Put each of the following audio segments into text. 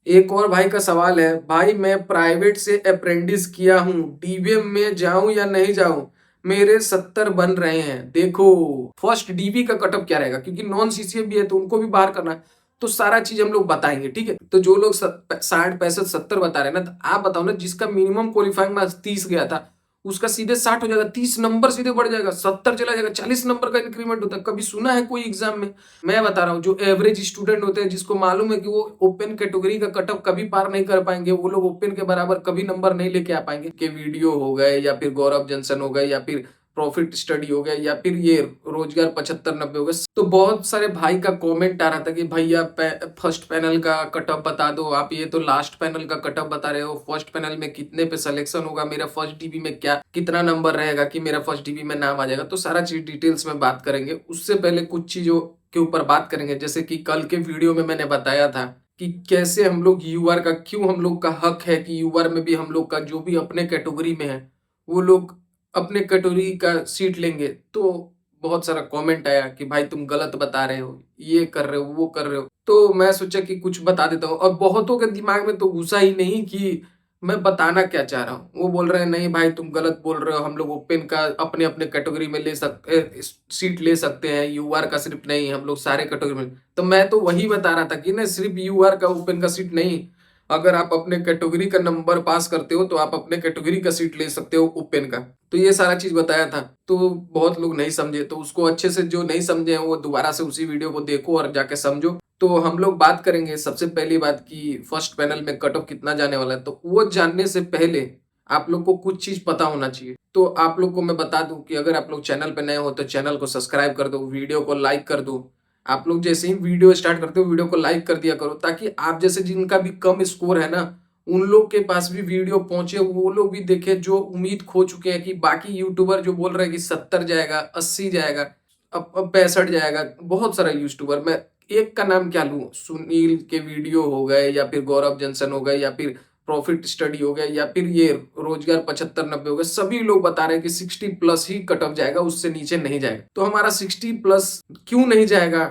एक और भाई का सवाल है, भाई मैं प्राइवेट से अप्रेंटिस किया हूँ, डीवीएम में जाऊं या नहीं जाऊं, मेरे 70 बन रहे हैं। देखो, फर्स्ट डीवी का कटअप क्या रहेगा, क्योंकि नॉन सीसीए भी है तो उनको भी बाहर करना है। तो सारा चीज हम लोग बताएंगे, ठीक है। तो जो लोग 60, 65, 70 बता रहे हैं ना, तो आप बताओ ना, जिसका मिनिमम क्वालिफाइंग मार्क्स 30 गया था उसका सीधे 60 हो जाएगा, 30 नंबर सीधे बढ़ जाएगा, 70 चला जाएगा, 40 नंबर का इंक्रीमेंट होता है। कभी सुना है कोई एग्जाम में? मैं बता रहा हूँ, जो एवरेज स्टूडेंट होते हैं, जिसको मालूम है कि वो ओपन कैटेगरी का कटअप कभी पार नहीं कर पाएंगे, वो लोग ओपन के बराबर कभी नंबर नहीं लेके आ पाएंगे। के वीडियो हो गए, या फिर गौरव जंसन हो गए, या फिर प्रॉफिट स्टडी हो गया, या फिर ये रोजगार 75-90 हो गए। तो बहुत सारे भाई का कमेंट आ रहा था कि भैया फर्स्ट पैनल का कटअप बता दो, आप ये तो लास्ट पैनल का कटअप बता रहे हो, फर्स्ट पैनल में कितने पे सिलेक्शन होगा, मेरा फर्स्ट डीबी में क्या कितना नंबर रहेगा कि मेरा फर्स्ट डीबी में नाम आ जाएगा। तो सारा चीज डिटेल्स में बात करेंगे। उससे पहले कुछ चीजों के ऊपर बात करेंगे, जैसे कि कल के वीडियो में मैंने बताया था कि कैसे हम लोग यूआर का, क्यों हम लोग का हक है कि यूआर में भी हम लोग का जो भी अपने कैटेगरी में है वो लोग अपने कैटेगरी का सीट लेंगे। तो बहुत सारा कमेंट आया कि भाई तुम गलत बता रहे हो, ये कर रहे हो, वो कर रहे हो। तो मैं सोचा कि कुछ बता देता हूँ। और बहुतों के दिमाग में तो घुसा ही नहीं कि मैं बताना क्या चाह रहा हूँ। वो बोल रहे हैं नहीं भाई तुम गलत बोल रहे हो, हम लोग ओपन का अपने अपने कैटेगरी में ले सकते, सीट ले सकते हैं, यूआर का सिर्फ नहीं, हम लोग सारे कैटेगरी में। तो मैं तो वही बता रहा था कि ना, सिर्फ यूआर का ओपन का सीट नहीं, अगर आप अपने कैटेगरी का नंबर पास करते हो तो आप अपने कैटेगरी का सीट ले सकते हो ओपन का। तो ये सारा चीज बताया था। तो बहुत लोग नहीं समझे, तो उसको अच्छे से, जो नहीं समझे हैं वो दोबारा से उसी वीडियो को देखो और जाके समझो। तो हम लोग बात करेंगे सबसे पहली बात कि फर्स्ट पैनल में कट ऑफ कितना जाने वाला है। तो वो जानने से पहले आप लोग को कुछ चीज पता होना चाहिए। तो आप लोग को मैं बता दूं कि अगर आप लोग चैनल पे नए हो तो चैनल को सब्सक्राइब कर दो, वीडियो को लाइक कर दो। आप लोग जैसे ही वीडियो स्टार्ट करते हो वीडियो को लाइक कर दिया करो, ताकि आप जैसे जिनका भी कम स्कोर है ना, उन लोग के पास भी वीडियो पहुंचे, वो लोग भी देखे जो उम्मीद खो चुके हैं कि बाकी यूट्यूबर जो बोल रहे हैं कि 70 जाएगा, 80 जाएगा, अब 65 जाएगा। बहुत सारा यूट्यूबर, मैं एक का नाम क्या लूं, सुनील के वीडियो हो गए, या फिर गौरव जंसन हो गए, या फिर प्रॉफिट स्टडी हो गया, या फिर ये रोजगार 75-90 हो गए, सभी लोग बता रहे हैं कि 60 प्लस ही कट ऑफ जाएगा, उससे नीचे नहीं जाएगा। तो हमारा 60 प्लस क्यों नहीं जाएगा,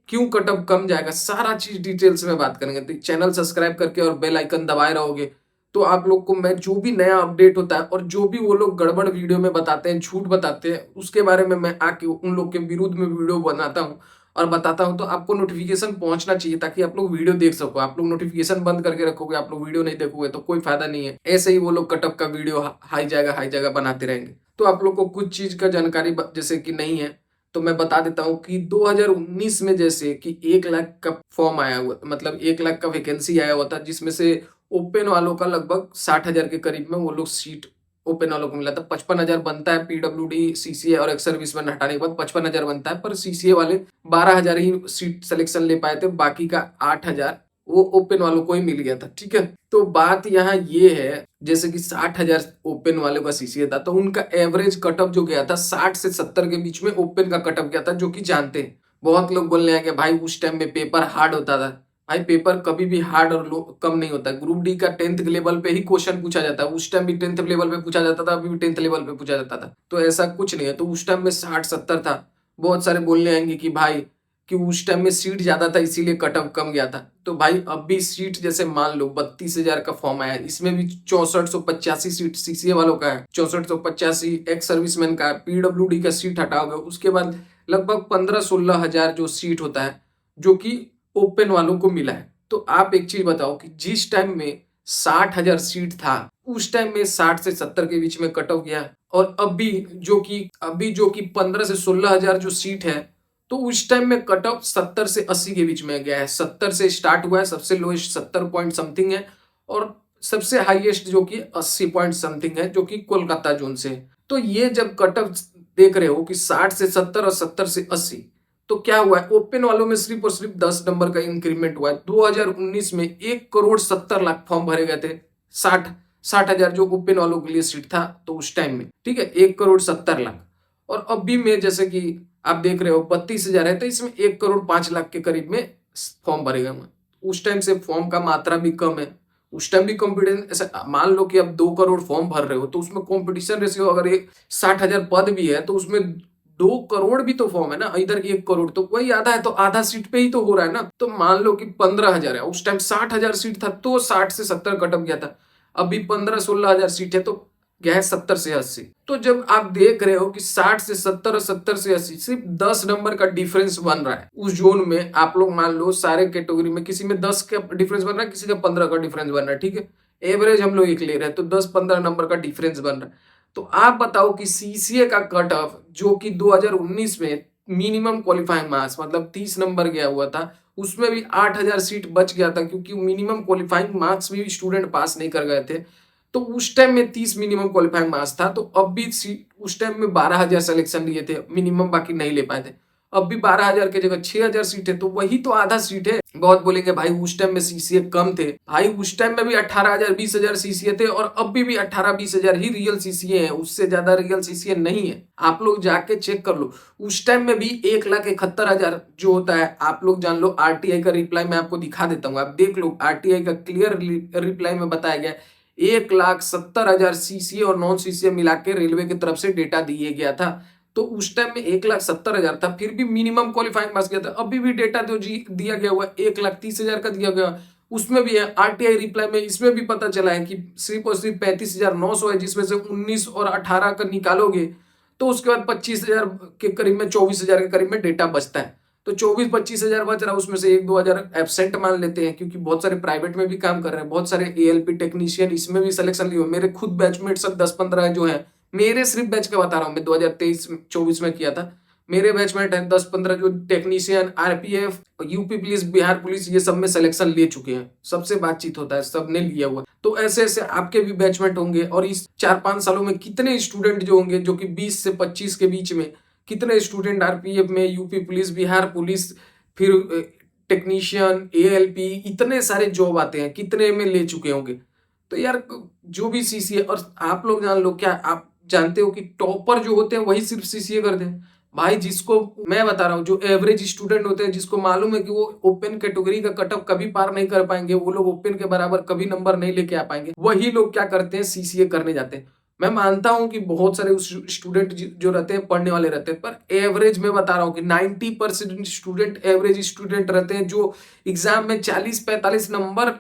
क्यों कट ऑफ कम जाएगा, सारा चीज डिटेल्स में बात करेंगे। तो चैनल सब्सक्राइब करके और बेल आइकन दबाए रहोगे तो आप लोग को मैं जो भी नया अपडेट होता है, और जो भी वो लोग गड़बड़ वीडियो में बताते हैं, झूठ बताते हैं, उसके बारे में मैं आके उन लोग के विरुद्ध में वीडियो बनाता हूँ और बताता हूँ। तो आपको नोटिफिकेशन पहुंचना चाहिए ताकि आप लोग वीडियो देख सको। आप लोग नोटिफिकेशन बंद करके रखोगे, आप लोग वीडियो नहीं देखोगे तो कोई फायदा नहीं है। ऐसे ही वो लोग कटअप का वीडियो हाई जाएगा बनाते रहेंगे। तो आप लोग को कुछ चीज का जानकारी जैसे कि नहीं है, तो मैं बता देता हूँ कि 2019 में जैसे कि 1 लाख का फॉर्म आया हुआ, मतलब 1 लाख का वैकेंसी आया हुआ था, जिसमें से ओपन वालों का लगभग 60,000 के करीब में वो लोग सीट ओपन वालों को मिला था। 55,000 बनता है पीडब्ल्यूडी, सीसीए और एक्स सर्विसमैन हटाने के बाद 55,000 बनता है, पर सीसीए वाले 12,000 ही सीट सिलेक्शन ले पाए थे, बाकी का 8,000 वो ओपन वालों को ही मिल गया था, ठीक है। तो बात यहाँ ये है, जैसे कि 60,000 ओपन वालों का सीसीए था, तो उनका एवरेज कटअप जो गया था 60 से 70 के बीच में ओपन का कटअप गया था, जो कि जानते हैं। बहुत लोग बोलने हैं कि भाई उस टाइम में पेपर हार्ड होता था। भाई पेपर कभी भी हार्ड और कम नहीं होता। ग्रुप डी का 10th लेवल पे ही क्वेश्चन पूछा जाता है, उस टाइम भी 10th लेवल पे पूछा जाता था, अभी भी 10th लेवल पे पूछा जाता था। तो ऐसा कुछ नहीं है। तो उस टाइम में 60-70 था। बहुत सारे बोलने आएंगे कि भाई कि उस टाइम में सीट ज्यादा था इसीलिए कटअप कम गया था। तो भाई अब भी सीट जैसे मान लो 32,000 का फॉर्म आया है, इसमें भी 6485 सीट सीसीए वालों का है, 6485 एक्स सर्विसमैन का है, पीडब्ल्यूडी का सीट हटाओगे उसके बाद लगभग 15-16 हजार जो सीट होता है, जो कि ओपन वालों को मिला है। तो आप एक चीज बताओ कि जिस टाइम में 60,000 सीट था, उस टाइम में 60 से 70 के बीच में कट ऑफ गया, और अभी जो कि 15 से 16 हजार जो सीट है, तो उस टाइम में कट ऑफ 70 से 80 के बीच में गया है। 70 से स्टार्ट हुआ है, सबसे लोएस्ट 70 पॉइंट समथिंग है, और सबसे हाईएस्ट जो कि 80 पॉइंट समथिंग है, जो कि कोलकाता जोन से है। तो ये जब कट ऑफ देख रहे हो कि 60 से 70 और 70 से 80, तो क्या हुआ है, ओपन वालों में सिर्फ और सिर्फ 10 नंबर का इंक्रीमेंट हुआ है। 2019 में 1,70,00,000 फॉर्म भरे गए थे, 60,000 जो ओपन वालों के लिए सीट था, तो उस टाइम में, ठीक है, 1,70,00,000। और अभी में जैसे कि आप देख रहे हो 32,000 है, तो इसमें 1,05,00,000 के करीब में फॉर्म भरे गए। उस टाइम से फॉर्म का मात्रा भी कम है। उस टाइम भी कॉम्पिटिशन, ऐसा मान लो कि अब 2 करोड़ फॉर्म भर रहे हो, तो उसमें कॉम्पिटिशन रेशियो अगर 60,000 पद भी है, तो उसमें 2 करोड़ भी तो फॉर्म है ना, इधर 1 करोड़, तो वही आधा है, तो आधा सीट पे ही तो हो रहा है ना। तो मान लो कि 15,000 है, उस टाइम 60,000 सीट था तो 60 से 70 कट ऑफ गया था। अभी 15-16,000 सीट है तो गया है 70 से 80। तो जब आप देख रहे हो कि 60 से 70 और 70 से 80 सिर्फ 10 नंबर का डिफरेंस बन रहा है उस जोन में, आप लोग मान लो सारे कैटेगरी में किसी में 10 का डिफरेंस बन रहा है, किसी का 15 का डिफरेंस बन रहा है, ठीक है, एवरेज हम लोग एक ले रहे हैं, तो 10-15 नंबर का डिफरेंस बन रहा है। तो आप बताओ कि सीसीए का कट ऑफ जो कि 2019 में मिनिमम क्वालिफाइंग मार्क्स मतलब 30 नंबर गया हुआ था, उसमें भी 8,000 सीट बच गया था क्योंकि मिनिमम क्वालिफाइंग मार्क्स भी स्टूडेंट पास नहीं कर गए थे। तो उस टाइम में 30 मिनिमम क्वालिफाइंग मार्क्स था, तो अब भी उस टाइम में 12,000 सिलेक्शन लिए थे मिनिमम, बाकी नहीं ले पाए थे। अब भी 12,000 की जगह 6,000 सीट है, तो वही तो आधा सीट है। बहुत बोलेंगे भाई उस टाइम में सीसीए कम थे, भाई उस टाइम में भी 18,000 20,000 सीसीए थे, और अब भी 18-20,000 ही रियल सीसीए है, उससे ज्यादा रियल सीसीए नहीं है। आप लोग जाके चेक कर लो, उस टाइम में भी 1,71,000 जो होता है, आप लोग जान लो। आरटीआई का रिप्लाई मैं आपको दिखा देता हूँ, आप देख लो, आरटीआई का क्लियर रिप्लाई में बताया गया 1,70,000 सीसीए और नॉन सीसीए मिला के रेलवे की तरफ से डेटा दिए गया था। तो उस टाइम में 1,70,000 था, फिर भी मिनिमम क्वालिफाइंग मार्क्स गया था। अभी भी डेटा जो जी दिया गया हुआ 1,30,000 का दिया गया, उसमें भी है आरटीआई रिप्लाई में, इसमें भी पता चला है कि सिर्फ और सिर्फ 35,900 है, जिसमें से 19 और 18 का निकालोगे तो उसके बाद 25,000 के करीब में, 24,000 के करीब में डेटा बचता है। तो 24-25,000 बच रहा है, उसमें से 1-2,000 एबसेंट मान लेते हैं, क्योंकि बहुत सारे प्राइवेट में भी काम कर रहे हैं, बहुत सारे एएलपी टेक्नीशियन इसमें भी सिलेक्शन लिए हुए। मेरे खुद बैचमेट सब 10-15 जो है, मेरे सिर्फ बैच का बता रहा हूँ, मैं 2023-24 में किया था। मेरे बैचमेट है 10-15 जो technician RPF, UP police, Bihar police, ये सब में सिलेक्शन ले चुके हैं। सबसे बातचीत होता है, सबने लिया हुआ। तो ऐसे ऐसे आपके भी बैचमेट होंगे, और इस 4-5 सालों में कितने स्टूडेंट जो होंगे, जो कि 20 से 25 के बीच में, कितने स्टूडेंट आरपीएफ में, यूपी पुलिस, बिहार पुलिस, फिर टेक्नीशियन, एएलपी, इतने सारे जॉब आते हैं, कितने में ले चुके होंगे। तो यार जो भी सीसीए, और आप लोग जान लो, क्या आप जानते हो कि टॉपर जो होते हैं वही सिर्फ सीसीए करते हैं? भाई जिसको मैं बता रहा हूँ, जो एवरेज स्टूडेंट होते हैं, जिसको मालूम है कि वो ओपन कैटेगरी का कट ऑफ कभी पार नहीं कर पाएंगे, वो लोग ओपन के बराबर कभी नंबर नहीं लेके आ पाएंगे, वही लोग क्या करते हैं, सीसीए करने जाते हैं। मैं मानता हूं कि बहुत सारे स्टूडेंट जो रहते हैं पढ़ने वाले रहते हैं, पर एवरेज में बता रहा हूं कि 90% स्टूडेंट एवरेज स्टूडेंट रहते हैं, जो एग्जाम में 40-45 नंबर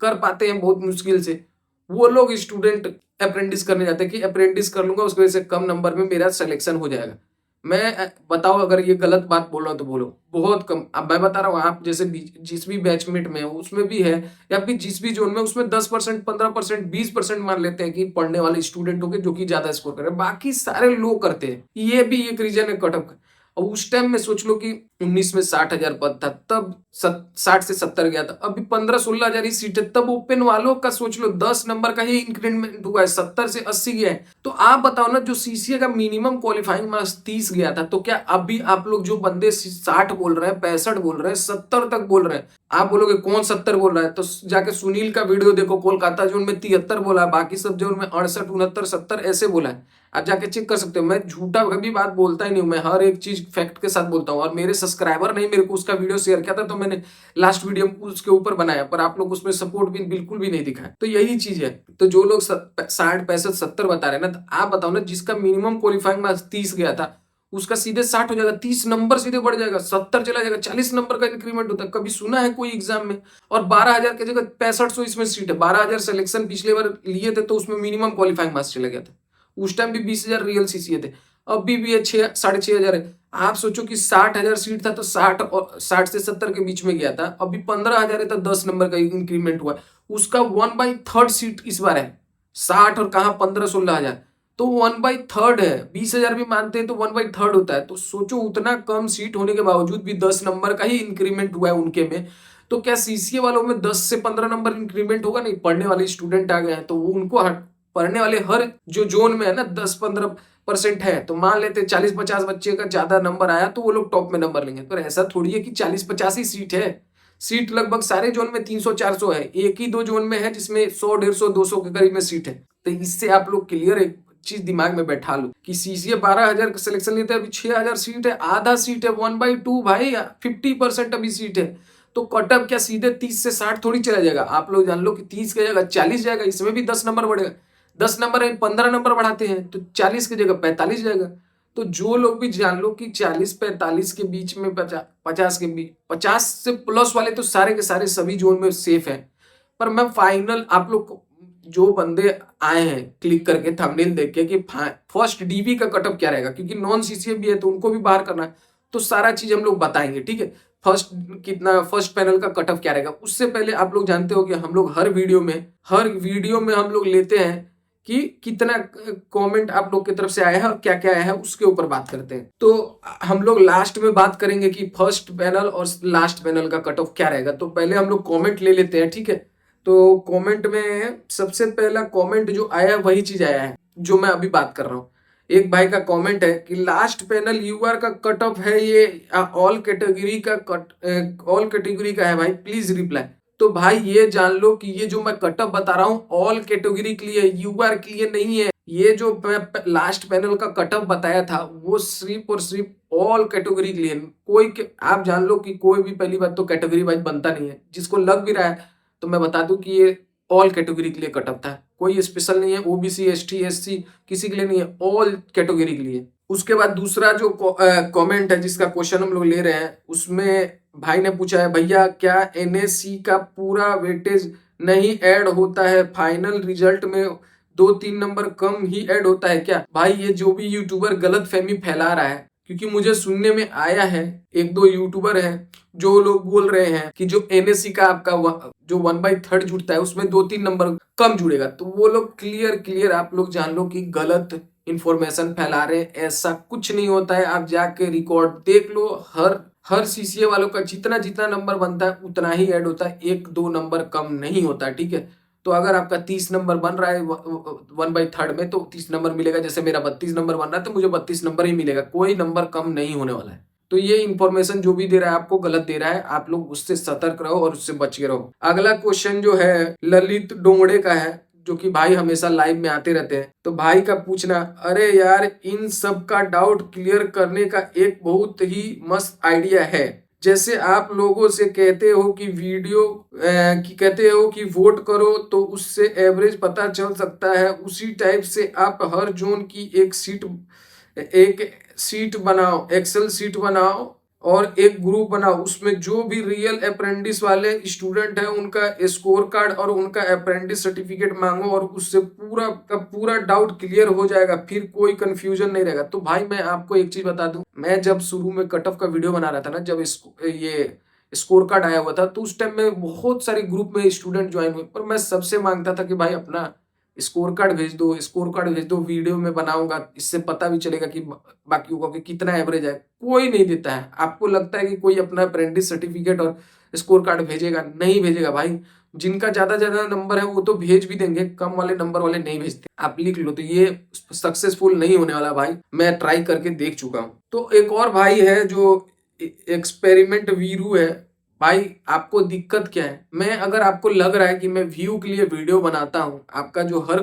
कर पाते हैं बहुत मुश्किल से। वो लोग स्टूडेंट अप्रेंटिस करने जाते हैं कि अप्रेंटिस कर लूंगा, उसकी वजह से कम नंबर में मेरा सिलेक्शन हो जाएगा। मैं बताओ अगर ये गलत बात बोल रहा हूं तो बोलो, बहुत कम। अब मैं बता रहा हूँ, आप जैसे जिस भी बैचमेट में हो उसमें भी है, या फिर जिस भी जोन में, उसमें 10%, 15%, 20% मान लेते हैं कि पढ़ने वाले स्टूडेंट हो गए जो कि ज्यादा स्कोर कर रहे हैं, बाकी सारे लो करते हैं। ये भी एक रीजन है कट ऑफ का। और उस टाइम में सोच लो कि 19 में 60,000 पद था, तब 60 से 70 गया था, अभी 15-16,000 ही सीट है, तब ओपन वालों का सोच लो 10 नंबर का ही इंक्रीमेंट हुआ है, 70 से 80 गया है। तो आप बताओ ना, जो सीसीए का मिनिमम क्वालिफाइंग मार्क्स 30 गया था, तो क्या अभी आप लोग जो बंदे 60 बोल रहे हैं, 65 बोल रहे हैं, 70 तक बोल रहे हैं, आप बोलोगे कौन 70 बोल रहा है? तो जाके सुनील का वीडियो देखो, कोलकाता जोन में 73 बोला है, बाकी सब जोन में 68, 69, 70 ऐसे बोला है। आप जाके चेक कर सकते हो। मैं झूठा कभी बात बोलता ही नहीं हूं, मैं हर एक चीज फैक्ट के साथ बोलता हूं। और मेरे सब्सक्राइबर ने मेरे को उसका वीडियो शेयर किया था, तो मैंने लास्ट वीडियो उसके ऊपर बनाया, पर आप लोग उसमें सपोर्ट भी बिल्कुल भी नहीं दिखाया। तो यही चीज है। तो जो लोग 60, 65, 70 बता रहे हैं ना, तो आप बताओ ना, जिसका मिनिमम क्वालिफाइंग मार्क्स 30 गया था, उसका सीधे 60 हो जाएगा, 30 नंबर सीधे बढ़ जाएगा, 70 चला जाएगा, 40 नंबर का इंक्रीमेंट होता है। कभी सुना है कोई एग्जाम में? और 12,000 की जगह 6500 इसमें सीट है। 12,000 सिलेक्शन पिछले बार लिए थे, तो उसमें मिनिमम क्वालिफाइंग मार्क्स चला गया था। उस टाइम भी 20,000 रियल सीसीए थे, अभी भी है 6,500 है। आप सोचो कि 60,000 सीट था, तो 60 से 70 के बीच में गया था, अभी 15,000 है, तो 10 नंबर का इंक्रीमेंट हुआ। उसका 1/3 सीट इस बार है, 60 और कहा 15-16,000, तो 1/3 है। 20,000 भी मानते हैं तो 1/3 होता है। तो सोचो उतना कम सीट होने के बावजूद भी 10 नंबर का ही इंक्रीमेंट हुआ है उनके में। तो क्या सीसीए वालों में 10 से 15 नंबर इंक्रीमेंट होगा? नहीं, पढ़ने वाले स्टूडेंट आ गए हैं, तो वो उनको पढ़ने वाले हर जो जोन में है ना 10-15% है, तो मान लेते 40-50 बच्चे का ज्यादा नंबर आया तो वो लोग टॉप में नंबर लेंगे। पर ऐसा थोड़ी है कि 40-50 ही सीट है। सीट लगभग सारे जोन में 300-400 है, एक ही 2 जोन में है जिसमें 100-150-200 के करीब में सीट है। तो इससे आप लोग क्लियर एक चीज दिमाग में बैठा लो कि सीसीए 12,000 का सिलेक्शन लेते हैं, अभी 6,000 सीट है, आधा सीट है, 1/2 भाई, 50% अभी सीट है। तो कटअप क्या सीधे 30 से 60 थोड़ी चला जाएगा? आप लोग जान लो कि 30 की जगह 40 जाएगा, इसमें भी 10 नंबर बढ़ेगा। 10 नंबर है, 15 नंबर बढ़ाते हैं तो 40 की जगह 45 जाएगा। तो जो लोग भी जान लो कि 40-45 के बीच में 50 के बीच 50 से प्लस वाले तो सारे के सारे सभी जोन में सेफ है। पर मैं फाइनल आप लोग को जो बंदे आए हैं क्लिक करके थंबनेल देख के कि फर्स्ट डीबी का कटअप क्या रहेगा, क्योंकि नॉन सीसीए भी है तो उनको भी बाहर करना है, तो सारा चीज हम लोग बताएंगे। ठीक है, फर्स्ट पैनल का कटअप क्या रहेगा। उससे पहले आप लोग जानते हो कि हम लोग हर वीडियो में हम लोग लेते हैं कि कितना कमेंट आप लोग की तरफ से आया है और क्या क्या आया है, उसके ऊपर बात करते हैं। तो हम लोग लास्ट में बात करेंगे कि फर्स्ट पैनल और लास्ट पैनल का कट ऑफ क्या रहेगा। तो पहले हम लोग कमेंट ले लेते हैं। ठीक है, तो कमेंट में सबसे पहला कमेंट जो आया है वही चीज आया है जो मैं अभी बात कर रहा हूँ। एक भाई का कमेंट है कि लास्ट पैनल यूआर का कट ऑफ है, ये ऑल कैटेगरी का है भाई, प्लीज रिप्लाई। तो भाई ये जान लो कि ये जो मैं कटअप बता रहा हूँ ऑल कैटेगरी के लिए, यूआर के लिए नहीं है। ये जो मैं लास्ट पैनल का कटअप बताया था वो सिर्फ और सिर्फ ऑल कैटेगरी के लिए। आप जान लो कि कोई भी पहली बात तो कैटेगरी वाइज बनता नहीं है। जिसको लग भी रहा है तो मैं बता दूं कि ये ऑल कैटेगरी के लिए कटअप था, कोई स्पेशल नहीं है, ओबीसी एसटी एससी किसी के लिए नहीं है, ऑल कैटेगरी के लिए। उसके बाद दूसरा जो कमेंट है जिसका क्वेश्चन हम लोग ले रहे हैं, उसमें भाई ने पूछा है भैया क्या एनएससी का पूरा वेटेज नहीं ऐड होता है, फाइनल रिजल्ट में 2-3 नंबर कम ही ऐड होता है क्या। भाई ये जो भी यूट्यूबर गलत फहमी फैला रहा है, क्योंकि मुझे सुनने में आया है 1-2 यूट्यूबर हैं जो लोग बोल रहे हैं कि जो एनएससी का आपका जो 1/3 जुड़ता है उसमें 2-3 नंबर कम जुड़ेगा। तो वो लोग क्लियर आप लोग जान लो कि गलत इंफॉर्मेशन फैला रहे हैं। ऐसा कुछ नहीं होता है, आप जाके रिकॉर्ड देख लो। हर सीसीए वालों का जितना जितना नंबर बनता है उतना ही ऐड होता है, 1-2 नंबर कम नहीं होता। ठीक है, तो अगर आपका 30 नंबर बन रहा है 1/3 में तो 30 नंबर मिलेगा। जैसे मेरा 32 नंबर बन रहा है तो मुझे 32 नंबर ही मिलेगा, कोई नंबर कम नहीं होने वाला है। तो ये इंफॉर्मेशन जो भी दे रहा है आपको गलत दे रहा है, आप लोग उससे सतर्क रहो और उससे बच के रहो। अगला क्वेश्चन जो है ललित डोंगड़े का है, जो कि भाई हमेशा लाइव में आते रहते हैं। तो भाई का पूछना, अरे यार इन सब का डाउट क्लियर करने का एक बहुत ही मस्त आइडिया है। जैसे आप लोगों से कहते हो कि कहते हो कि वोट करो तो उससे एवरेज पता चल सकता है, उसी टाइप से आप हर जोन की एक सीट बनाओ, एक्सेल सीट बनाओ और एक ग्रुप बनाओ। उसमें जो भी रियल अप्रेंटिस वाले स्टूडेंट हैं उनका स्कोर कार्ड और उनका अप्रेंटिस सर्टिफिकेट मांगो और उससे पूरा का पूरा डाउट क्लियर हो जाएगा, फिर कोई कंफ्यूजन नहीं रहेगा। तो भाई मैं आपको एक चीज बता दूं, मैं जब शुरू में कट ऑफ का वीडियो बना रहा था ना, जब ये स्कोर कार्ड आया हुआ था तो उस टाइम में बहुत सारे ग्रुप में स्टूडेंट ज्वाइन हुए, पर मैं सबसे मांगता था कि भाई अपना स्कोर कार्ड भेज दो, वीडियो में बनाऊंगा, इससे पता भी चलेगा कि बाकियों का कि कितना एवरेज है। कोई नहीं देता है। आपको लगता है कि कोई अपना अप्रेंटिस सर्टिफिकेट और स्कोर कार्ड भेजेगा, नहीं भेजेगा भाई। जिनका ज्यादा नंबर है वो तो भेज भी देंगे, कम वाले नंबर वाले नहीं भेजते। आप लिख लो, तो ये सक्सेसफुल नहीं होने वाला भाई, मैं ट्राई करके देख चुका हूँ। तो एक और भाई है जो एक्सपेरिमेंट वीरू है। भाई आपको दिक्कत क्या है, मैं अगर आपको लग रहा है कि मैं व्यू के लिए वीडियो बनाता हूँ, आपका जो हर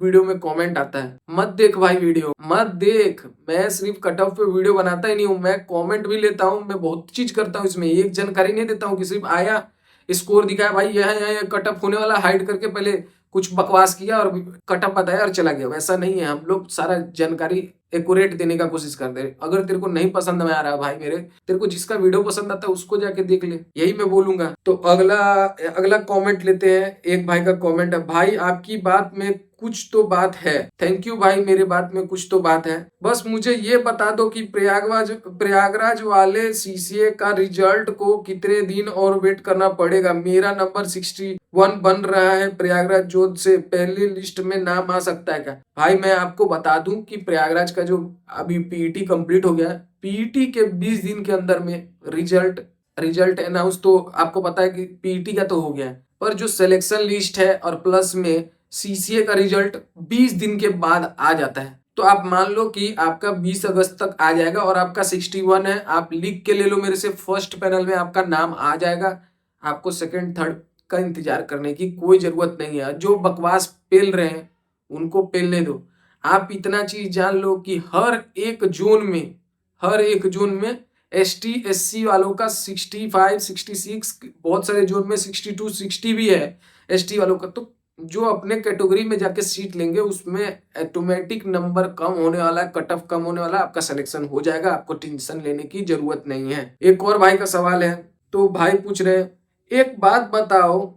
वीडियो में कमेंट आता है, मत देख भाई, वीडियो मत देख। मैं सिर्फ कट ऑफ पे वीडियो बनाता ही नहीं हूँ, मैं कमेंट भी लेता हूँ, मैं बहुत चीज करता हूँ इसमें। एक जानकारी नहीं देता हूँ कि सिर्फ आया स्कोर दिखाया, भाई यहाँ कट ऑफ होने वाला, हाइड करके पहले कुछ बकवास किया और कट ऑफ बताया और चला गया। वैसा नहीं है, हम लोग सारा जानकारी एक्यूरेट देने का कोशिश करते हैं। अगर तेरे को नहीं पसंद में आ रहा है भाई मेरे, तेरे को जिसका वीडियो पसंद आता है उसको जाके देख ले, यही मैं बोलूंगा। तो अगला कमेंट लेते हैं। एक भाई का कमेंट है, भाई आपकी बात में कुछ तो बात है। थैंक यू भाई, मेरे बात में कुछ तो बात है। बस मुझे ये बता दो कि प्रयागराज वाले सीसीए का रिजल्ट को कितने दिन और वेट करना पड़ेगा। मेरा नंबर 61 बन रहा है, प्रयागराज जोन से पहले लिस्ट में नाम आ सकता है क्या। भाई मैं आपको बता दूं कि प्रयागराज का जो अभी पीईटी कंप्लीट हो गया है, पीईटी के 20 दिन के अंदर में रिजल्ट अनाउंस तो आपको पता है कि पीईटी का तो हो गया है, पर जो सिलेक्शन लिस्ट है और प्लस में सीसीए का रिजल्ट 20 दिन के बाद आ जाता है। तो आप मान लो कि आपका 20 अगस्त तक आ जाएगा और आपका 61 है, आप लिख के ले लो मेरे से, फर्स्ट पैनल में आपका नाम आ जाएगा। आपको सेकंड थर्ड का इंतजार करने की कोई जरूरत नहीं है। जो बकवास पेल रहे हैं उनको पेलने दो। आप इतना चीज जान लो कि हर एक जोन में एसटी एससी वालों का 65 66, बहुत सारे जोन में 62 60 भी है एसटी वालों का। तो जो अपने कैटेगरी में जाके सीट लेंगे उसमें ऑटोमेटिक नंबर कम होने वाला है, कट ऑफ कम होने वाला है, आपका सिलेक्शन हो जाएगा, आपको टेंशन लेने की जरूरत नहीं है। एक और भाई का सवाल है, तो भाई पूछ रहे हैं, एक बात बताओ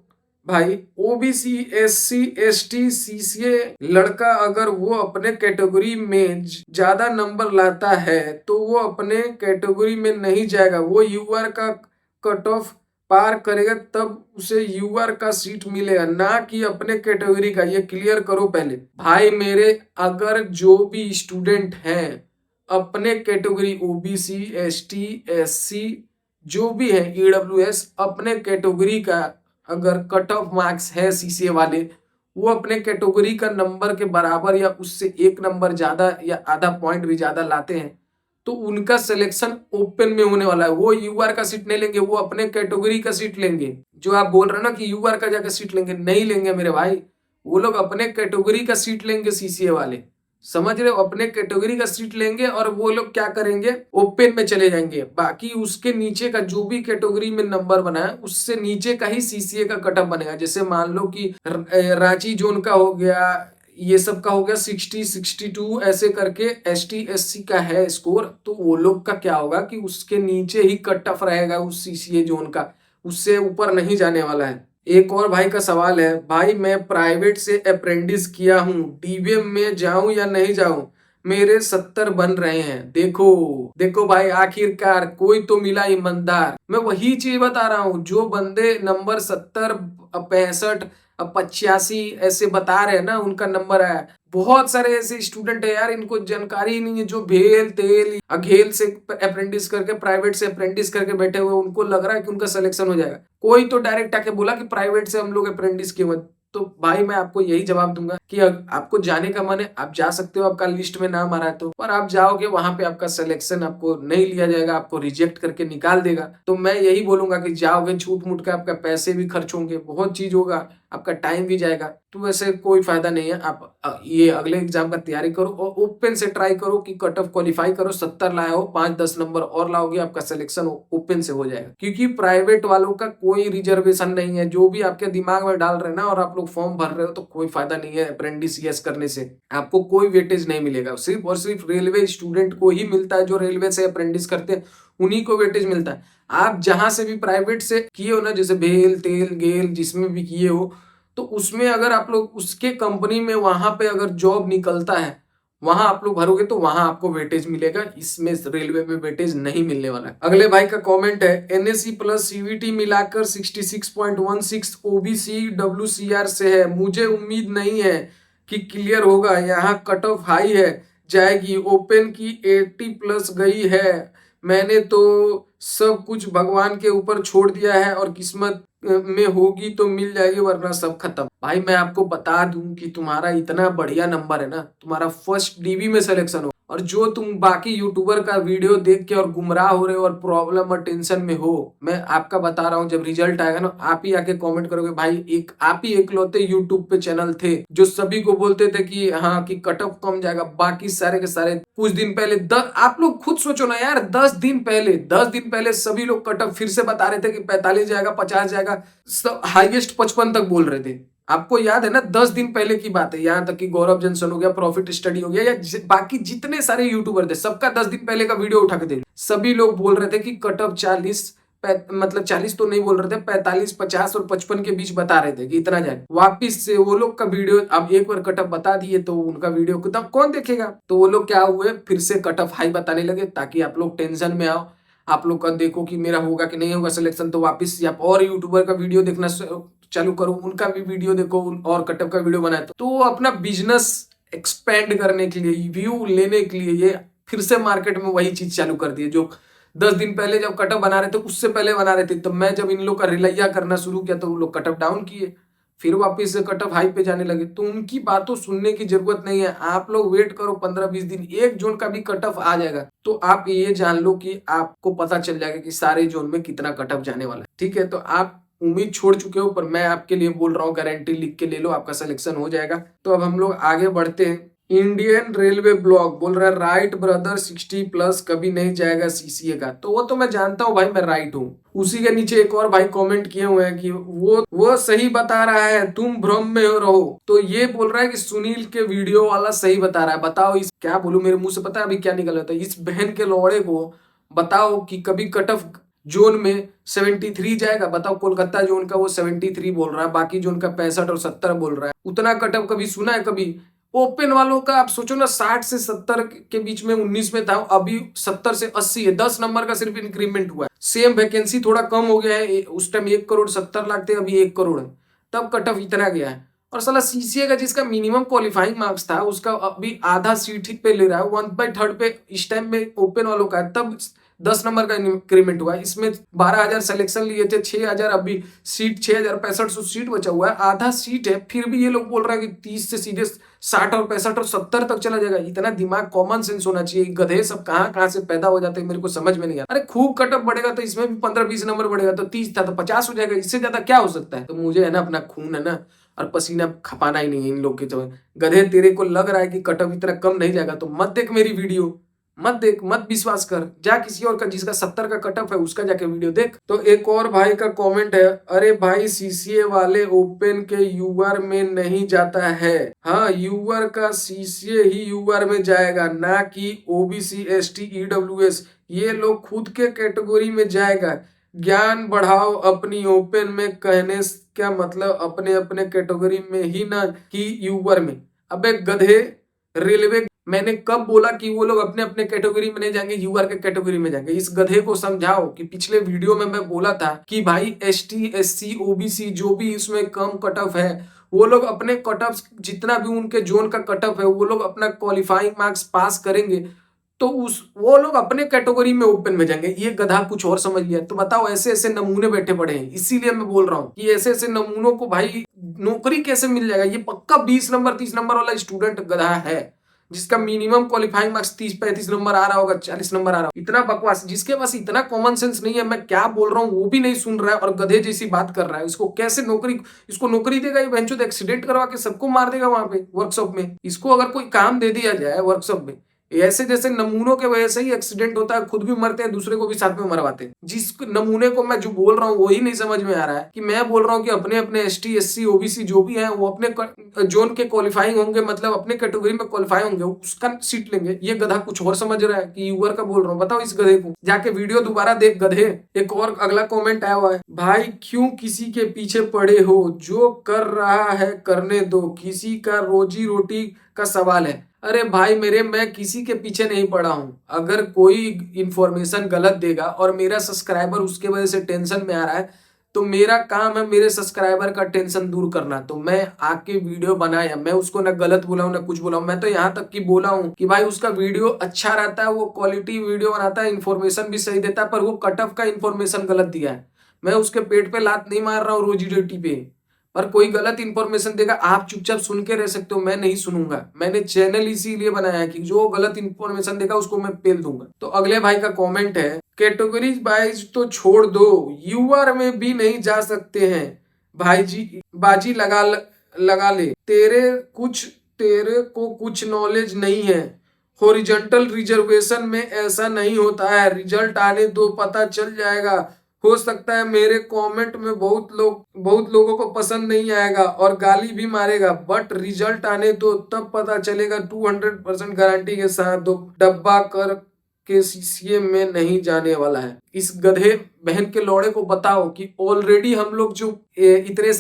भाई, ओबीसी एससी एसटी सीसीए लड़का अगर वो अपने कैटेगरी में ज्यादा नंबर लाता है तो वो अपने कैटेगरी में नहीं जाएगा, वो यूआर का कट ऑफ पार करेगा तब उसे यूआर का सीट मिलेगा, ना कि अपने कैटेगरी का। ये क्लियर करो पहले भाई मेरे। अगर जो भी स्टूडेंट हैं अपने कैटेगरी ओबीसी एसटी एससी जो भी है ईडब्ल्यूएस अपने कैटेगरी का अगर कट ऑफ मार्क्स है सीसीए वाले, वो अपने कैटेगरी का नंबर के बराबर या उससे एक नंबर ज्यादा या आधा पॉइंट भी ज्यादा लाते हैं तो उनका सिलेक्शन ओपन में होने वाला है। वो यूआर का सीट नहीं लेंगे, वो अपने कैटेगरी का सीट लेंगे। जो आप बोल रहे हो ना कि यूआर का जाकर सीट लेंगे, नहीं लेंगे मेरे भाई, वो लोग अपने कैटेगरी का सीट लेंगे सीसीए वाले, समझ रहे हो, अपने कैटेगरी का सीट लेंगे और वो लोग क्या करेंगे ओपन में चले जाएंगे। बाकी उसके नीचे का जो भी कैटेगरी में नंबर बना है उससे नीचे का ही सीसीए का कटअप बनेगा। जैसे मान लो कि रांची जोन का हो गया, ये सब का हो गया 60 62 ऐसे करके एसटी एससी का है स्कोर, तो वो लोग का क्या होगा कि उसके नीचे ही कट ऑफ रहेगा उस सीसीए जोन का, उससे ऊपर नहीं जाने वाला है। एक और भाई का सवाल है, भाई मैं प्राइवेट से अप्रेंटिस किया हूँ, डीवीएम में जाऊं या नहीं जाऊं, मेरे 70 बन रहे हैं। देखो देखो भाई, आखिरकार कोई तो मिला ईमानदार। मैं वही चीज बता रहा हूँ, जो बंदे नंबर 70 65 85 ऐसे बता रहे हैं ना उनका नंबर आया। बहुत सारे ऐसे स्टूडेंट है यार, इनको जानकारी ही नहीं है, जो भेल तेल अघेल से अप्रेंटिस करके प्राइवेट से अप्रेंटिस करके बैठे हुए, उनको लग रहा है कि उनका सिलेक्शन हो जाएगा। कोई तो डायरेक्ट आके बोला कि प्राइवेट से हम लोग अप्रेंटिस किए हुए। तो भाई मैं आपको यही जवाब दूंगा कि आपको जाने का मन है आप जा सकते हो, आपका लिस्ट में नाम आ रहा है तो, पर आप जाओगे वहां पे आपका सिलेक्शन आपको नहीं लिया जाएगा, आपको रिजेक्ट करके निकाल देगा। तो मैं यही बोलूंगा कि जाओगे छूट मूट के, आपका पैसे भी खर्च होंगे, बहुत चीज होगा, आपका टाइम भी जाएगा, तो वैसे कोई फायदा नहीं है। आप ये अगले एग्जाम का तैयारी करो और ओपन से ट्राई करो कि कट ऑफ क्वालिफाई करो, 70 लाए हो, 5-10 नंबर और लाओगे, आपका सिलेक्शन ओपन से हो जाएगा। क्योंकि प्राइवेट वालों का कोई रिजर्वेशन नहीं है, जो भी आपके दिमाग में डाल रहे हैं ना और आप लोग फॉर्म भर रहे हो, तो कोई फायदा नहीं है अप्रेंटिस यस करने से, आपको कोई वेटेज नहीं मिलेगा। सिर्फ और सिर्फ रेलवे स्टूडेंट को ही मिलता है, जो रेलवे से अप्रेंटिस करते हैं उन्हीं को वेटेज मिलता है। आप जहां से भी प्राइवेट से किए हो ना, जैसे भेल तेल गेल जिसमें भी किए हो, तो उसमें अगर आप लोग उसके कंपनी में वहां पे अगर जॉब निकलता है, वहां आप लोग भरोगे तो वहां आपको वेटेज मिलेगा, इसमें रेलवे में वेटेज नहीं मिलने वाला है। अगले भाई का कमेंट है, एनएससी प्लस सीवीटी मिलाकर 66.16 ओबीसी डब्ल्यूसीआर से है, मुझे उम्मीद नहीं है कि क्लियर होगा, यहाँ कट ऑफ हाई है जाएगी, ओपन की 80 प्लस गई है, मैंने तो सब कुछ भगवान के ऊपर छोड़ दिया है और किस्मत में होगी तो मिल जाएगी वरना सब खत्म। भाई मैं आपको बता दूं कि तुम्हारा इतना बढ़िया नंबर है ना, तुम्हारा फर्स्ट डीबी में सिलेक्शन हो, और जो तुम बाकी यूट्यूबर का वीडियो देख के और गुमराह हो रहे हो और प्रॉब्लम और टेंशन में हो, मैं आपका बता रहा हूँ जब रिजल्ट आएगा ना, आप ही आके कमेंट करोगे भाई एक आप ही एकलौते यूट्यूब पे चैनल थे जो सभी को बोलते थे कि हाँ कि कट ऑफ कम जाएगा, बाकी सारे के सारे कुछ दिन पहले आप लोग खुद सोचो ना यार, 10 दिन पहले सभी लोग कट ऑफ फिर से बता रहे थे कि 45 जाएगा 50 जाएगा, हाईएस्ट 55 तक बोल रहे थे। आपको याद है ना, 10 दिन पहले की बात है। यहां तक कि गौरव जंसन हो गया, प्रॉफिट स्टडी हो गया, या बाकी जितने सारे यूट्यूबर थे सबका 10 दिन पहले का वीडियो उठा के दे, सभी लोग बोल रहे थे कि कट ऑफ 40 मतलब 40 तो नहीं बोल रहे थे, 45 50 और 55 के बीच बता रहे थे कि इतना जाए। वापिस से वो लोग का वीडियो अब एक बार कट ऑफ बता दिए तो उनका वीडियो तब कौन देखेगा, तो वो लोग क्या हुए फिर से कट ऑफ हाई बताने लगे ताकि आप लोग टेंशन में आओ, आप लोग का देखो कि मेरा होगा कि नहीं होगा सिलेक्शन, तो वापिस आप और यूट्यूबर का वीडियो देखना चालू करो, उनका भी वीडियो देखो और कटअप का वीडियो बनाए, तो वो अपना बिजनेस एक्सपेंड करने के लिए, व्यू लेने के लिए ये फिर से मार्केट में वही चीज चालू कर दी है जो 10 दिन पहले जब कटअप बना रहे थे उससे पहले बना रहे थे। तो मैं जब इन लोग का रिलैया करना शुरू किया तो वो लोग कटअप डाउन किए, फिर वापिस से कटअप हाई पे जाने लगे। तो उनकी बातों सुनने की जरूरत नहीं है, आप लोग वेट करो 15-20 दिन, एक जोन का भी कटअप आ जाएगा तो आप ये जान लो कि आपको पता चल जाएगा कि सारे जोन में कितना कटअप जाने वाला है। ठीक है, तो आप उम्मीद छोड़ चुके हो, पर मैं आपके लिए बोल रहा हूँ गारंटी लिख के ले लो, आपका सिलेक्शन हो जाएगा। तो अब हम लोग आगे बढ़ते हैं इंडियन रेलवे ब्लॉक बोल रहा है राइट ब्रदर 60+ कभी नहीं जाएगा सीसीए का। तो वो तो मैं जानता हूँ भाई, मैं राइट हूँ। उसी के नीचे एक और भाई कमेंट किए हुए हैं कि वो सही बता रहा है, तुम भ्रम में हो रहो। तो ये बोल रहा है कि सुनील के वीडियो वाला सही बता रहा है। बताओ इस क्या बोलूं, मेरे मुंह से पता है अभी क्या निकल रहा था। इस बहन के लौड़े को बताओ कि कभी कट ऑफ जोन में 73 जाएगा। बताओ, कोलकाता जोन का वो 73 बोल रहा है, बाकी जोन का 65 और 70 बोल रहा है। उतना कट ऑफ कभी सुना है? कभी ओपन वालों का आप सोचो ना, 60 से 70 के बीच में 19 में था, अभी 70 से 80 है। 10 नंबर का सिर्फ इंक्रीमेंट हुआ है। सेम वैकेंसी थोड़ा कम हो गया है, उस टाइम 1,70,00,000 थे, अभी 1 करोड़ है। तब कट ऑफ इतना गया है। और साला सीसीए का जिसका मिनिमम क्वालिफाइंग मार्क्स था, उसका अभी आधा सीट ही पे ले रहा है, 1/3 पे इस टाइम में ओपन वालों का है। तब 10 नंबर का इंक्रीमेंट हुआ है। इसमें 12,000 सिलेक्शन लिए थे, 6,000 अभी सीट, 6,065 सीट बचा हुआ है, आधा सीट है। फिर भी ये लोग बोल रहे हैं कि 30 से सीधे 60 और 65 और 70 तक चला जाएगा। इतना दिमाग, कॉमन सेंस होना चाहिए। गधे सब कहाँ कहाँ से पैदा हो जाते हैं, मेरे को समझ में नहीं आता। अरे खूब कटअप बढ़ेगा तो इसमें भी 15-20 नंबर बढ़ेगा, तो 30 था तो 50 हो जाएगा। इससे ज्यादा क्या हो सकता है? तो मुझे है ना, अपना खून है ना और पसीना खपाना ही नहीं है इन लोग के। तो गधे, तेरे को लग रहा है कि कटअप इतना कम नहीं जाएगा तो मत देख मेरी वीडियो, मत देख, मत विश्वास कर। जा किसी और का, जिसका 70 का कटअप है, उसका जाके वीडियो देख। तो एक और भाई का कमेंट है, अरे भाई सीसीए वाले ओपन के यूआर में नहीं जाता है। हाँ, यूआर का सीसीए ही यूआर में जाएगा, ना कि ओबीसी एसटी ईडब्ल्यूएस। ये लोग खुद के कैटेगरी में जाएगा। ज्ञान बढ़ाओ अपनी, ओपन में कहने क्या मतलब, अपने अपने कैटेगरी में ही, ना कि यूआर में। अबे गधे, रेलवे मैंने कब बोला कि वो लोग अपने अपने कैटेगरी में नहीं जाएंगे, यूआर के कैटेगरी में जाएंगे? इस गधे को समझाओ कि पिछले वीडियो में मैं बोला था कि भाई एसटी एससी ओबीसी जो भी इसमें कम कट ऑफ है, वो लोग अपने कट ऑफ, जितना भी उनके जोन का कट ऑफ है, वो लोग अपना क्वालिफाइंग मार्क्स पास करेंगे तो उस वो लोग अपने कैटेगरी में ओपन में जाएंगे। ये गधा कुछ और समझ लिया। तो बताओ, ऐसे ऐसे नमूने बैठे पड़े हैं। इसीलिए मैं बोल रहा हूँ कि ऐसे ऐसे नमूनों को भाई नौकरी कैसे मिल जाएगा? ये पक्का 20 नंबर 30 नंबर वाला स्टूडेंट गधा है, जिसका मिनिमम क्वालिफाइंग मार्क्स 30-35 नंबर आ रहा होगा, 40 नंबर आ रहा होगा। इतना बकवास, जिसके पास इतना कॉमन सेंस नहीं है, मैं क्या बोल रहा हूँ वो भी नहीं सुन रहा है और गधे जैसी बात कर रहा है। इसको कैसे नौकरी, इसको नौकरी देगा ये बेंचोद? एक्सीडेंट करवा के सबको मार देगा वहां पे वर्कशॉप में। इसको अगर कोई काम दे दिया जाए वर्कशॉप में, ऐसे जैसे नमूनों के वजह से ही एक्सीडेंट होता है, खुद भी मरते हैं, दूसरे को भी साथ में मरवाते हैं। जिस नमूने को मैं जो बोल रहा हूँ वही नहीं समझ में आ रहा है कि मैं बोल रहा हूँ कि अपने अपने एसटी एससी ओबीसी जो भी है, वो अपने जोन के क्वालिफाइंग होंगे, मतलब अपने कैटेगरी में क्वालिफाई होंगे, उसका सीट लेंगे। ये गधा कुछ और समझ रहा है कि यूआर का बोल रहा हूँ। बताओ इस गधे को, जाके वीडियो दोबारा देख गधे। एक और अगला कॉमेंट आया हुआ है, भाई क्यों किसी के पीछे पड़े हो, जो कर रहा है करने दो, किसी का रोजी रोटी का सवाल है। अरे भाई मेरे, मैं किसी के पीछे नहीं पड़ा हूं। अगर कोई इंफॉर्मेशन गलत देगा और मेरा सब्सक्राइबर उसके वजह से टेंशन में आ रहा है, तो मेरा काम है मेरे सब्सक्राइबर का टेंशन दूर करना। तो मैं आके वीडियो बनाया, मैं उसको ना गलत बोला हूं ना कुछ बोला हूं। मैं तो यहाँ तक कि बोला हूं कि भाई उसका वीडियो अच्छा रहता है, वो क्वालिटी वीडियो बनाता है, इन्फॉर्मेशन भी सही देता है, पर वो कट ऑफ का इन्फॉर्मेशन गलत दिया है। मैं उसके पेट पे लात नहीं मार रहा हूँ रोजी रोटी पे। पर कोई गलत इंफॉर्मेशन देगा, आप चुपचाप सुन के रह सकते हो, मैं नहीं सुनूंगा। मैंने चैनल इसीलिए बनाया है कि जो गलत इंफॉर्मेशन देगा उसको मैं पेल दूंगा। तो अगले भाई का कमेंट है, कैटेगरीज वाइज तो छोड़ दो, यूआर में भी नहीं जा सकते हैं भाई जी, बाजी लगा ले। तेरे को कुछ नॉलेज नहीं है। हॉरिजॉन्टल रिजर्वेशन में ऐसा नहीं होता है, रिजल्ट आने दो पता चल जाएगा। हो सकता है मेरे कमेंट में बहुत लोगों को पसंद नहीं आएगा और गाली भी मारेगा, बट रिजल्ट आने दो तब पता चलेगा। 200% गारंटी के साथ दो डब्बा कर के सीसीए में नहीं जाने वाला है। इस गधे बहन के लौड़े को बताओ कि ऑलरेडी हम लोग जो इतने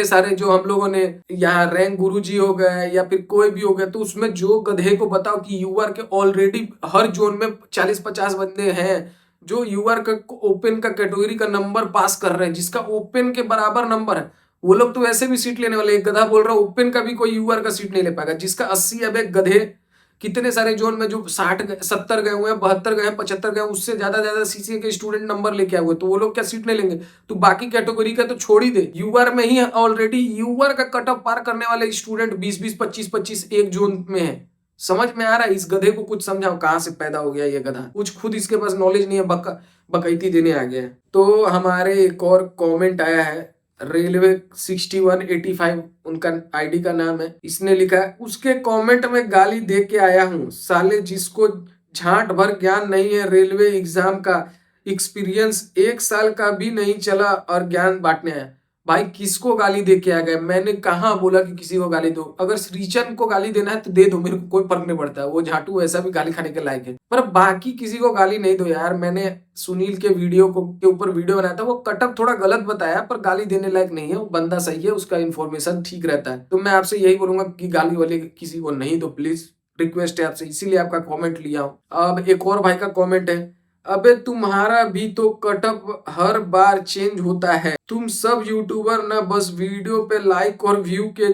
सारे जो हम लोगों ने यहाँ रैंक गुरुजी हो गए या फिर कोई भी हो गया, तो उसमें जो गधे को बताओ कि यूआर के ऑलरेडी हर जोन में 40-50 बंदे हैं जो यूआर का ओपन का कैटेगरी का नंबर पास कर रहे हैं, जिसका ओपन के बराबर नंबर है। वो लोग तो वैसे भी सीट लेने वाले। एक गधा बोल रहा है ओपन का भी कोई यूआर का सीट नहीं ले पाएगा, जिसका 80। अब एक गधे, कितने सारे जोन में जो 60-70 गए हुए हैं, 72 गए हैं, 75 गए हैं, उससे ज्यादा सीसीए के स्टूडेंट नंबर लेके आए हुए, तो वो लोग क्या सीट नहीं लेंगे? तो बाकी कैटेगरी का तो छोड़ ही दे, यूआर में ही ऑलरेडी यूआर का कट ऑफ पार करने वाले स्टूडेंट 20-20 25-25 एक जोन में है। समझ में आ रहा है? इस गधे को कुछ समझाओ, कहां से पैदा हो गया ये गधा, कुछ खुद इसके पास नॉलेज नहीं है, बकैती देने आ गया है। तो हमारे एक और कमेंट आया है, रेलवे 6185 उनका आईडी का नाम है। इसने लिखा है, उसके कमेंट में गाली दे के आया हूँ साले, जिसको झांट भर ज्ञान नहीं है, रेलवे एग्जाम का एक्सपीरियंस 1 साल का भी नहीं चला और ज्ञान बांटने आया। भाई किसको गाली दे के आ गए? मैंने कहाँ बोला कि किसी को गाली दो? अगर श्रीचंद को गाली देना है तो दे दो, मेरे को कोई फर्क नहीं पड़ता है, वो झाटू ऐसा भी गाली खाने के लायक है, पर बाकी किसी को गाली नहीं दो यार। मैंने सुनील के वीडियो को के ऊपर वीडियो बनाया था, वो कटअप थोड़ा गलत बताया पर गाली देने लायक नहीं है, वो बंदा सही है, उसका इन्फॉर्मेशन ठीक रहता है। तो मैं आपसे यही बोलूंगा कि गाली वाली किसी को नहीं दो प्लीज, रिक्वेस्ट है आपसे, इसीलिए आपका कमेंट लिया हूं। अब एक और भाई का कमेंट है, अबे तुम्हारा भी तो कटअप हर बार चेंज होता है, तुम सब यूट्यूबर ना बस वीडियो पे लाइक और व्यू के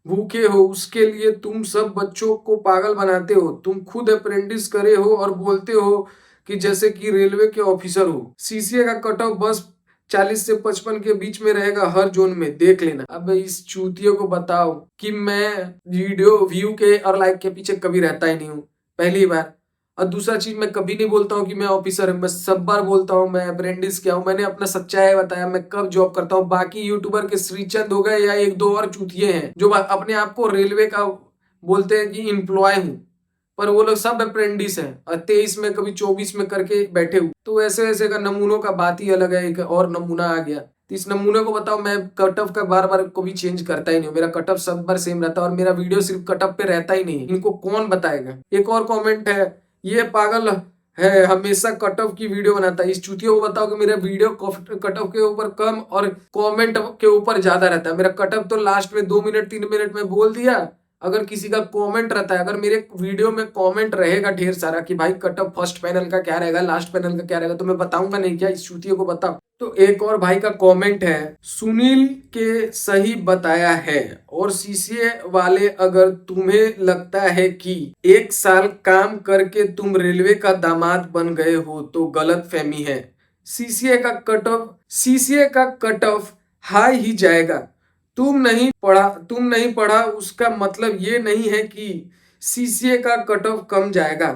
भूखे हो, उसके लिए तुम सब बच्चों को पागल बनाते हो। तुम खुद अप्रेंटिस करे हो और बोलते हो कि जैसे कि रेलवे के ऑफिसर हो। सीसीए का कटअप बस 40 से 55 के बीच में रहेगा हर जोन में, देख लेना। अब इस चूतियों को बताओ कि मैं वीडियो व्यू के और लाइक के पीछे कभी रहता ही नहीं हूँ, पहली बार। और दूसरा चीज, मैं कभी नहीं बोलता हूँ कि मैं ऑफिसर हूँ, मैं सब बार बोलता हूँ मैं अप्रेंटिस किया हूँ, मैंने अपना सच्चाई बताया मैं कब जॉब करता हूँ। बाकी यूट्यूबर के श्रीचंद हो गए या एक दो और चूतिए हैं जो अपने आप को रेलवे का बोलते हैं कि एम्प्लॉय हूँ, पर वो लोग सब अप्रेंटिस हैं और 23 में कभी 24 में करके बैठे हुए। तो ऐसे ऐसे का नमूनों का बात ही अलग है। एक और नमूना आ गया, तो इस नमूने को बताओ, मैं कटअप का बार बार को भी चेंज करता ही नहीं हूँ, मेरा कटअप सब बार सेम रहता है और मेरा वीडियो सिर्फ कटअप पे रहता ही नहीं, इनको कौन बताएगा। एक और कॉमेंट है, ये पागल है हमेशा कटअप की वीडियो बनाता है। इस चूतियों को बताओ कि मेरा वीडियो कटअप के ऊपर कम और कमेंट के ऊपर ज्यादा रहता है। मेरा कटअप तो लास्ट में 2 मिनट 3 मिनट में बोल दिया। अगर किसी का कमेंट रहता है, अगर मेरे वीडियो में कमेंट रहेगा ढेर सारा कि भाई कटअप फर्स्ट पैनल का क्या रहेगा, लास्ट पैनल का क्या रहेगा, तो मैं बताऊंगा नहीं क्या? इस चूतियों को बताओ। तो एक और भाई का कमेंट है, सुनील के सही बताया है, और सीसीए वाले अगर तुम्हें लगता है कि 1 साल काम करके तुम रेलवे का दामाद बन गए हो तो गलत फहमी है। सीसीए का कट ऑफ हाई ही जाएगा। तुम नहीं पढ़ा उसका मतलब ये नहीं है कि सीसीए का कट ऑफ कम जाएगा,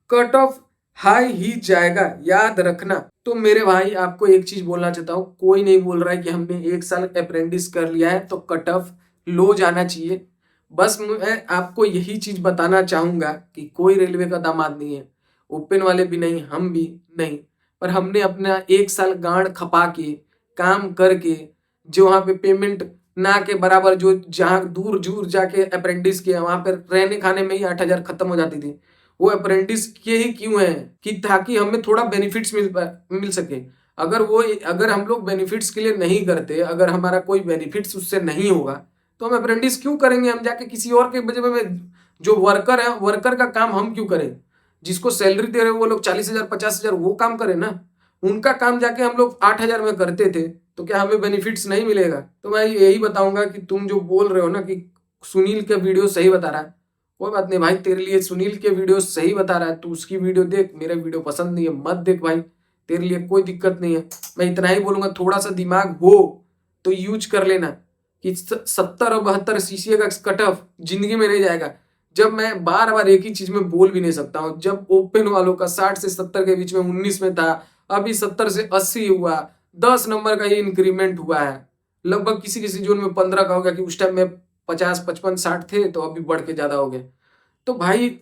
कट ऑफ हाई ही जाएगा, याद रखना। तो मेरे भाई आपको एक चीज बोलना चाहता हूँ, कोई नहीं बोल रहा है कि हमने 1 साल अप्रेंटिस कर लिया है तो कट ऑफ लो जाना चाहिए। बस मैं आपको यही चीज बताना चाहूंगा कि कोई रेलवे का दामाद नहीं है, ओपन वाले भी नहीं, हम भी नहीं, पर हमने अपना 1 साल गांड खपा के काम करके जो वहां पे पेमेंट ना के बराबर, जो जहाँ दूर दूर जाके अप्रेंटिस किया वहां पर रहने खाने में ही 8,000 खत्म हो जाती थी। वो अप्रेंटिस के ही क्यों है कि ताकि हमें थोड़ा बेनिफिट्स मिल सके। अगर हम लोग बेनिफिट्स के लिए नहीं करते, अगर हमारा कोई बेनिफिट्स उससे नहीं होगा तो हम अप्रेंटिस क्यों करेंगे? हम जाके किसी और के वजह में, जो वर्कर है वर्कर का काम हम क्यों करें? जिसको सैलरी दे रहे हो वो लोग 40,000 50,000 वो काम करे ना, उनका काम जाके हम लोग 8,000 में करते थे, तो क्या हमें बेनिफिट्स नहीं मिलेगा? तो मैं यही बताऊंगा कि तुम जो बोल रहे हो ना कि सुनील का वीडियो सही बता रहा है, कोई बात नहीं भाई, तेरे लिए सुनील के वीडियो सही बता रहा है, तू उसकी वीडियो देख, मेरे वीडियो पसंद नहीं है मत देख भाई, तेरे लिए कोई दिक्कत नहीं है। मैं इतना ही बोलूंगा, थोड़ा सा दिमाग हो तो यूज कर लेना कि 70 और 72 सीसीए का कट ऑफ जिंदगी में नहीं जाएगा। जब मैं बार बार एक ही चीज में बोल भी नहीं सकता हूँ, जब ओपन वालों का 60 से 70 के बीच में 19 में था, अभी 70 से 80 हुआ, 10 नंबर का ये इंक्रीमेंट हुआ है। लगभग किसी किसी जोन में 15 का हो गया कि उस टाइम में 50 55 60 थे तो अभी बढ़ के ज्यादा हो गए। तो भाई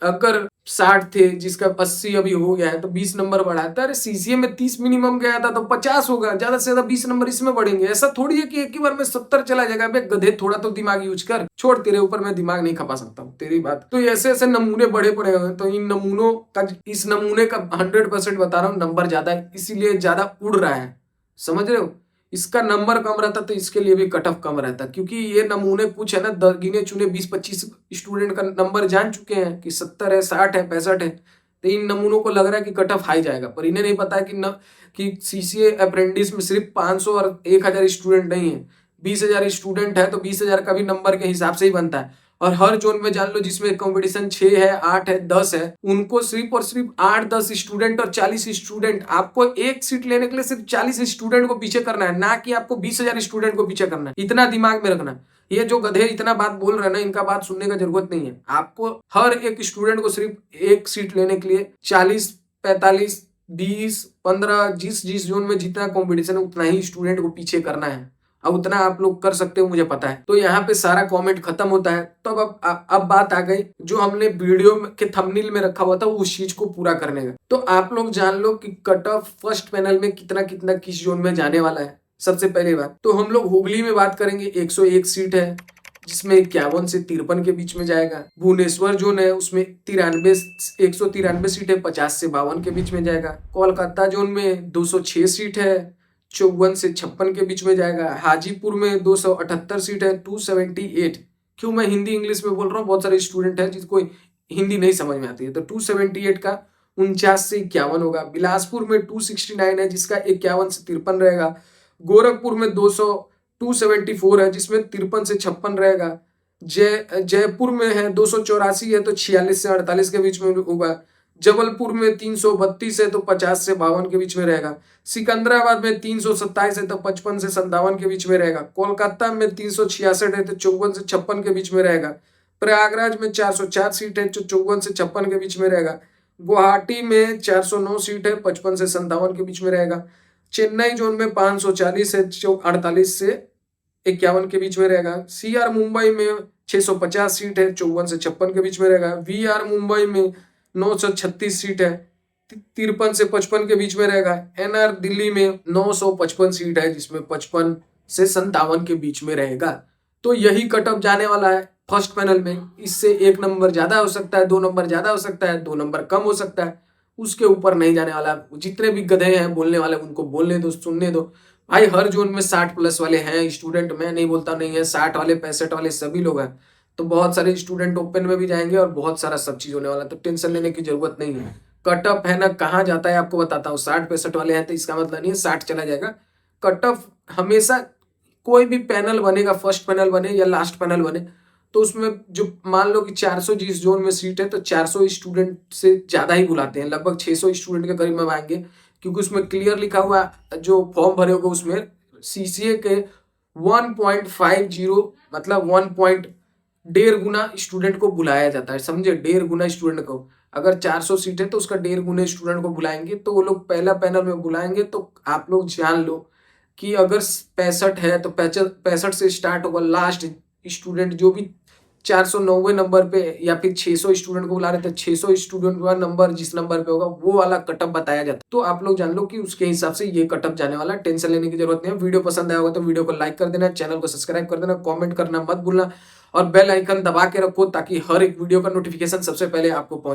अगर 60 थे जिसका 80 अभी हो गया है तो 20 नंबर बढ़ा है। अरे सीसीए में 30 मिनिमम गया था तो 50 होगा, ज्यादा से ज्यादा 20 नंबर इसमें बढ़ेंगे। ऐसा थोड़ी है कि एक ही बार में 70 चला जाएगा। बे गधे, थोड़ा तो दिमाग यूज कर। छोड़, तेरे ऊपर मैं दिमाग नहीं खपा सकता हूँ, तेरी बात। तो ऐसे ऐसे नमूने बड़े पड़े हुए हैं, तो इन नमूनों का, इस नमूने का 100% बता रहा हूँ, नंबर ज्यादा है इसीलिए ज्यादा उड़ रहा है, समझ रहे हो? इसका नंबर कम रहता तो इसके लिए भी कट ऑफ कम रहता, क्योंकि ये नमूने कुछ है ना, गिने चुने 20-25 स्टूडेंट का नंबर जान चुके हैं कि 70 है 60 है 65 है, तो इन नमूनों को लग रहा है कि कट ऑफ हाई जाएगा, पर इन्हें नहीं पता है कि सीसीए अप्रेंटिस में सिर्फ 500 और 1,000 स्टूडेंट नहीं है, 20,000 स्टूडेंट है तो 20,000 का भी नंबर के हिसाब से ही बनता है। और हर जोन में जान लो जिसमें कंपटीशन 6 है 8 है 10 है, उनको सिर्फ और सिर्फ 8-10 स्टूडेंट और 40 स्टूडेंट, आपको एक सीट लेने के लिए सिर्फ 40 स्टूडेंट को पीछे करना है, ना कि आपको 20,000 स्टूडेंट को पीछे करना है। इतना दिमाग में रखना। ये जो गधे इतना बात बोल रहे हैं ना, इनका बात सुनने का जरूरत नहीं है। आपको हर एक स्टूडेंट को सिर्फ एक सीट लेने के लिए 40 45 20 15 जिस जिस जोन में जितना कॉम्पिटिशन है उतना ही स्टूडेंट को पीछे करना है। अब उतना आप लोग कर सकते हो मुझे पता है। तो यहाँ पे सारा कमेंट खत्म होता है। तो अब बात आ गई जो हमने वीडियो के थंबनेल में रखा हुआ था उस चीज को पूरा करने का। तो आप लोग जान लो कि कट ऑफ फर्स्ट पैनल में कितना कितना किस जोन में जाने वाला है। सबसे पहले बात तो हम लोग हुगली में बात करेंगे, 101 सीट है जिसमें 51 से 53 के बीच में जाएगा। भुवनेश्वर जोन है उसमें 193 सीट है, 50 से 52 के बीच में जाएगा। कोलकाता जोन में 206 सीट है, 54 से 56 के बीच में जाएगा। हाजीपुर में 278 सीट है, 278। क्यों मैं हिंदी इंग्लिश में बोल रहा हूँ, बहुत सारे स्टूडेंट हैं जिसको हिंदी नहीं समझ में आती है। तो 278 का 49 से 51 होगा। बिलासपुर में 269 है जिसका 51 से 53 रहेगा। गोरखपुर में 274 है जिसमें 53 से 56 रहेगा। जयपुर में है 284 है तो 46 से 48 के बीच में होगा। जबलपुर में 332 है तो 50 से 52 के बीच में रहेगा। सिकंदराबाद में 327 है तो 55 से 57 के बीच में रहेगा। कोलकाता में 366 है तो 54 से 56 के बीच में रहेगा। प्रयागराज में 404 सीट है जो 54 से 56 के बीच में रहेगा। गुवाहाटी में 409 सीट है, 55 से 57 के बीच में रहेगा। चेन्नई जोन में 540 है जो 48 से 51 के बीच में रहेगा। CR मुंबई में 650 सीट है, 54 से 56 के बीच में रहेगा। VR मुंबई में 936 सीट है, 53 से 55 के बीच में रहेगा। NR दिल्ली में 955 सीट है जिसमें 55 से 57 के बीच में रहेगा। तो यही कट ऑफ जाने वाला है फर्स्ट पैनल में। इससे 1 नंबर ज्यादा हो सकता है, 2 नंबर ज्यादा हो सकता है, 2 नंबर कम हो सकता है, उसके ऊपर नहीं जाने वाला। जितने भी गधे हैं बोलने वाले उनको बोलने दो, सुनने दो भाई। हर जोन में 60 प्लस वाले हैं स्टूडेंट, मैं नहीं बोलता नहीं है, 60 वाले 65 वाले सभी लोग हैं। तो बहुत सारे स्टूडेंट ओपन में भी जाएंगे और बहुत सारा सब चीज होने वाला, तो टेंशन लेने की जरूरत नहीं है। कट ऑफ है ना कहाँ जाता है आपको बताता हूँ। 60-65 वाले हैं तो इसका मतलब नहीं है 60 चला जाएगा। कट ऑफ हमेशा कोई भी पैनल बनेगा, फर्स्ट पैनल बने या लास्ट पैनल बने, तो उसमें जो मान लो कि 400 जिस जोन में सीट है तो 400 स्टूडेंट से ज्यादा ही बुलाते हैं। लगभग 600 स्टूडेंट के करीब में आएंगे क्योंकि उसमें क्लियर लिखा हुआ जो फॉर्म भरे होगा उसमें CCA के 1.50 मतलब 1.1.5 गुना स्टूडेंट को बुलाया जाता है। समझे, 1.5 गुना स्टूडेंट को। अगर 400 सीट है तो उसका 1.5 गुना स्टूडेंट को बुलाएंगे। तो वो लोग पहला पैनल में बुलाएंगे। तो आप लोग जान लो कि अगर 65 है तो 65 से स्टार्ट होगा। लास्ट स्टूडेंट जो भी 490 नंबर पे या फिर 600 स्टूडेंट को बुला रहे थे, 600 स्टूडेंट का नंबर जिस नंबर पे होगा वो वाला कटअप बताया जाता है। तो आप लोग जान लो कि उसके हिसाब से ये कटअप जाने वाला, टेंशन लेने की जरूरत नहीं है। वीडियो पसंद आया होगा तो वीडियो को लाइक कर देना, चैनल को सब्सक्राइब कर देना, कमेंट करना मत भूलना और बेल आइकन दबा के रखो ताकि हर एक वीडियो का नोटिफिकेशन सबसे पहले आपको पहुंचे।